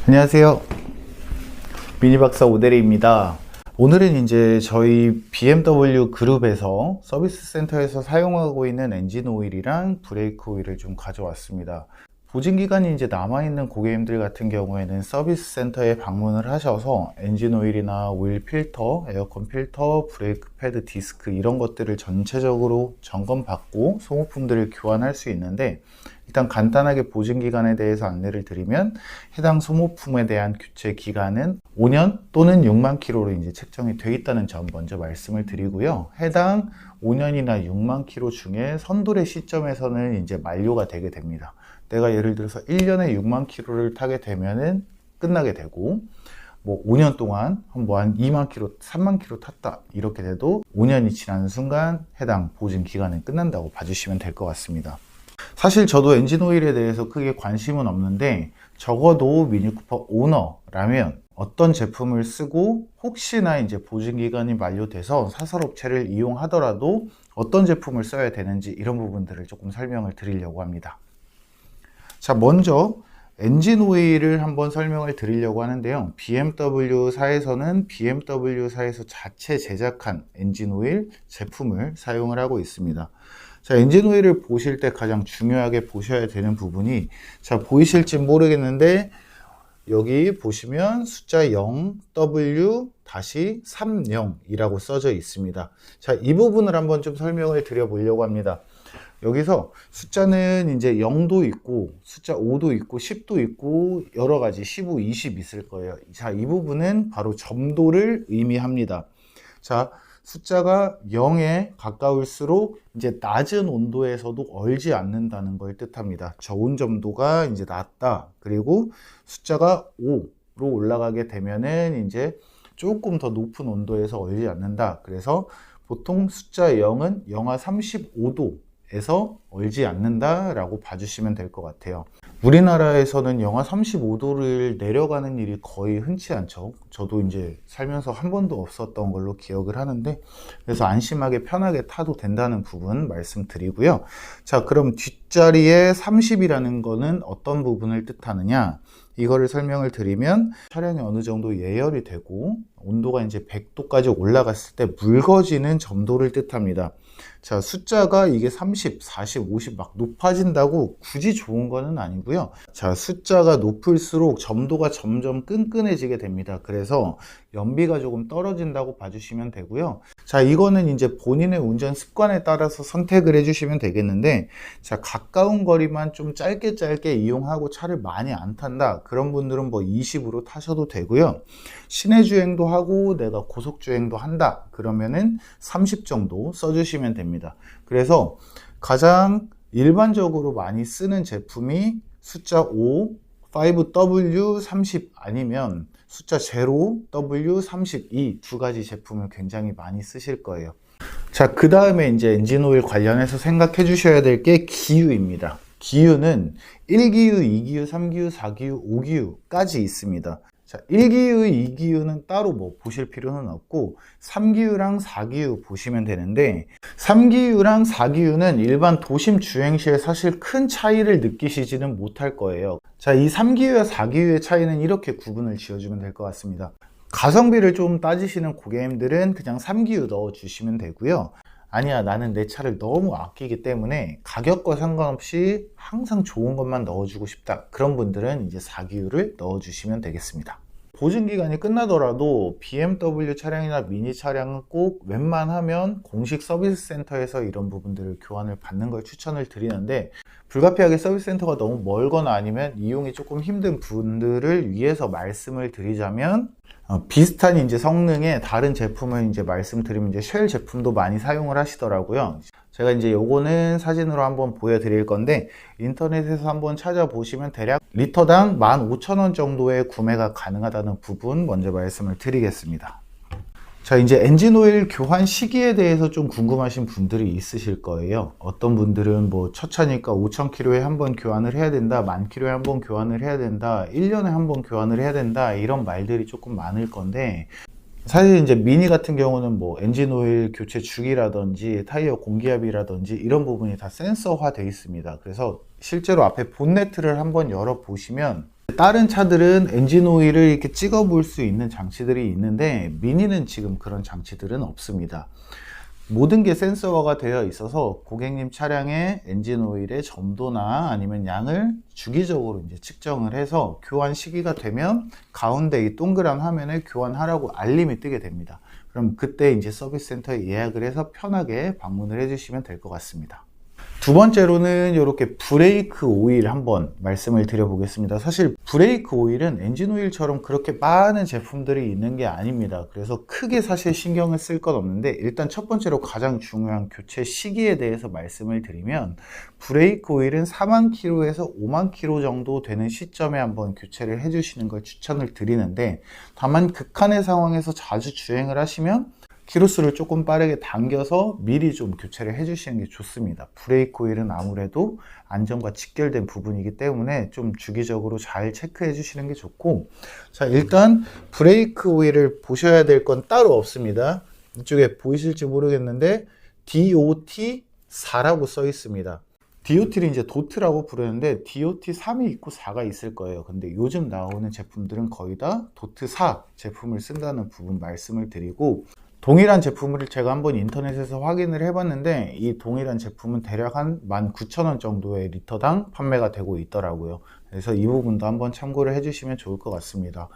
안녕하세요. 미니박사 오대리입니다. 오늘은 이제 저희 BMW 그룹에서 서비스 센터에서 사용하고 있는 엔진 오일이랑 브레이크 오일을 좀 가져왔습니다. 보증 기간이 이제 남아있는 고객님들 같은 경우에는 서비스 센터에 방문을 하셔서 엔진 오일이나 오일 필터, 에어컨 필터, 브레이크 패드, 디스크 이런 것들을 전체적으로 점검받고 소모품들을 교환할 수 있는데, 일단 간단하게 보증 기간에 대해서 안내를 드리면 해당 소모품에 대한 교체 기간은 5년 또는 6만 킬로로 이제 책정이 되어 있다는 점 먼저 말씀을 드리고요. 해당 5년이나 6만 킬로 중에 선돌의 시점에서는 이제 만료가 되게 됩니다. 내가 예를 들어서 1년에 6만 킬로를 타게 되면은 끝나게 되고, 뭐 5년 동안 한 2만 킬로, 3만 킬로 탔다 이렇게 돼도 5년이 지나는 순간 해당 보증 기간은 끝난다고 봐주시면 될 것 같습니다. 사실 저도 엔진 오일에 대해서 크게 관심은 없는데, 적어도 미니쿠퍼 오너라면 어떤 제품을 쓰고 혹시나 이제 보증 기간이 만료돼서 사설업체를 이용하더라도 어떤 제품을 써야 되는지 이런 부분들을 조금 설명을 드리려고 합니다. 자, 먼저 엔진 오일을 한번 설명을 드리려고 하는데요. BMW사에서는 BMW사에서 자체 제작한 엔진 오일 제품을 사용을 하고 있습니다. 자, 엔진 오일을 보실 때 가장 중요하게 보셔야 되는 부분이, 자, 보이실지 모르겠는데 여기 보시면 숫자 0W-30이라고 써져 있습니다. 자, 이 부분을 한번 좀 설명을 드려 보려고 합니다. 여기서 숫자는 이제 0도 있고 숫자 5도 있고 10도 있고 여러 가지 15, 20 있을 거예요. 자, 이 부분은 바로 점도를 의미합니다. 자, 숫자가 0에 가까울수록 이제 낮은 온도에서도 얼지 않는다는 걸 뜻합니다. 저온 점도가 이제 낮다. 그리고 숫자가 5로 올라가게 되면은 이제 조금 더 높은 온도에서 얼지 않는다. 그래서 보통 숫자 0은 영하 35도에서 얼지 않는다라고 봐주시면 될 것 같아요. 우리나라에서는 영하 35도를 내려가는 일이 거의 흔치 않죠. 저도 이제 살면서 한 번도 없었던 걸로 기억을 하는데, 그래서 안심하게 편하게 타도 된다는 부분 말씀드리고요. 자, 그럼 뒷자리에 30이라는 거는 어떤 부분을 뜻하느냐? 이거를 설명을 드리면, 차량이 어느 정도 예열이 되고 온도가 이제 100도까지 올라갔을 때 묽어지는 점도를 뜻합니다. 자, 숫자가 이게 30, 40, 50 막 높아진다고 굳이 좋은 거는 아니고요. 자, 숫자가 높을수록 점도가 점점 끈끈해지게 됩니다. 그래서 연비가 조금 떨어진다고 봐주시면 되고요. 자, 이거는 이제 본인의 운전 습관에 따라서 선택을 해주시면 되겠는데, 자, 가까운 거리만 좀 짧게 이용하고 차를 많이 안 탄다, 그런 분들은 뭐 20으로 타셔도 되고요. 시내 주행도 하고 내가 고속 주행도 한다 그러면은 30 정도 써주시면 됩니다. 그래서 가장 일반적으로 많이 쓰는 제품이 숫자 5, 5W30 아니면 숫자 0W32 두 가지 제품을 굉장히 많이 쓰실 거예요. 자, 그 다음에 이제 엔진 오일 관련해서 생각해 주셔야 될 게 기유입니다. 기유는 1기유, 2기유, 3기유, 4기유, 5기유까지 있습니다. 자, 1기유, 2기유는 따로 뭐 보실 필요는 없고 3기유랑 4기유 보시면 되는데, 3기유랑 4기유는 일반 도심 주행 시에 사실 큰 차이를 느끼시지는 못할 거예요. 자, 이 3기유와 4기유의 차이는 이렇게 구분을 지어주면 될 것 같습니다. 가성비를 좀 따지시는 고객님들은 그냥 3기유 넣어주시면 되고요. 아니야, 나는 내 차를 너무 아끼기 때문에 가격과 상관없이 항상 좋은 것만 넣어주고 싶다, 그런 분들은 이제 4기유를 넣어주시면 되겠습니다. 보증기간이 끝나더라도 BMW 차량이나 미니 차량은 꼭 웬만하면 공식 서비스 센터에서 이런 부분들을 교환을 받는 걸 추천을 드리는데, 불가피하게 서비스 센터가 너무 멀거나 아니면 이용이 조금 힘든 분들을 위해서 말씀을 드리자면, 비슷한 이제 성능의 다른 제품을 이제 말씀드리면 이제 쉘 제품도 많이 사용을 하시더라고요. 제가 이제 요거는 사진으로 한번 보여드릴 건데, 인터넷에서 한번 찾아보시면 대략 리터당 15,000원 정도의 구매가 가능하다는 부분 먼저 말씀을 드리겠습니다. 자, 이제 엔진 오일 교환 시기에 대해서 좀 궁금하신 분들이 있으실 거예요. 어떤 분들은 뭐 첫 차니까 5,000km에 한 번 교환을 해야 된다, 10,000km에 한 번 교환을 해야 된다, 1년에 한 번 교환을 해야 된다, 이런 말들이 조금 많을 건데, 사실 이제 미니 같은 경우는 뭐 엔진 오일 교체 주기라든지 타이어 공기압이라든지 이런 부분이 다 센서화 되어 있습니다. 그래서 실제로 앞에 본네트를 한번 열어 보시면 다른 차들은 엔진 오일을 이렇게 찍어 볼 수 있는 장치들이 있는데 미니는 지금 그런 장치들은 없습니다. 모든 게 센서화가 되어 있어서 고객님 차량의 엔진 오일의 점도나 아니면 양을 주기적으로 이제 측정을 해서 교환 시기가 되면 가운데 이 동그란 화면에 교환하라고 알림이 뜨게 됩니다. 그럼 그때 이제 서비스 센터에 예약을 해서 편하게 방문을 해주시면 될 것 같습니다. 두 번째로는 이렇게 브레이크 오일 한번 말씀을 드려보겠습니다. 사실 브레이크 오일은 엔진 오일처럼 그렇게 많은 제품들이 있는 게 아닙니다. 그래서 크게 사실 신경을 쓸 건 없는데, 일단 첫 번째로 가장 중요한 교체 시기에 대해서 말씀을 드리면, 브레이크 오일은 4만 킬로에서 5만 킬로 정도 되는 시점에 한번 교체를 해주시는 걸 추천을 드리는데, 다만 극한의 상황에서 자주 주행을 하시면 키로수를 조금 빠르게 당겨서 미리 좀 교체를 해주시는 게 좋습니다. 브레이크 오일은 아무래도 안전과 직결된 부분이기 때문에 좀 주기적으로 잘 체크해 주시는 게 좋고, 자, 일단 브레이크 오일을 보셔야 될 건 따로 없습니다. 이쪽에 보이실지 모르겠는데 DOT4라고 써 있습니다. DOT를 이제 도트라고 부르는데 DOT 3이 있고 4가 있을 거예요. 근데 요즘 나오는 제품들은 거의 다 도트 4 제품을 쓴다는 부분 말씀을 드리고, 동일한 제품을 제가 한번 인터넷에서 확인을 해봤는데 이 동일한 제품은 대략 한 19,000원 정도의 리터당 판매가 되고 있더라고요. 그래서 이 부분도 한번 참고를 해주시면 좋을 것 같습니다.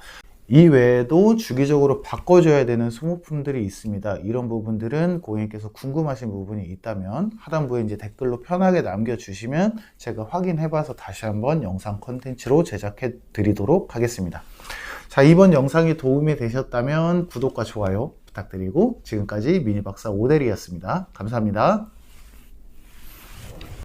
이 외에도 주기적으로 바꿔줘야 되는 소모품들이 있습니다. 이런 부분들은 고객님께서 궁금하신 부분이 있다면 하단부에 이제 댓글로 편하게 남겨주시면 제가 확인해봐서 다시 한번 영상 컨텐츠로 제작해 드리도록 하겠습니다. 자, 이번 영상이 도움이 되셨다면 구독과 좋아요 부탁드리고, 지금까지 미니박사 오대리였습니다. 감사합니다.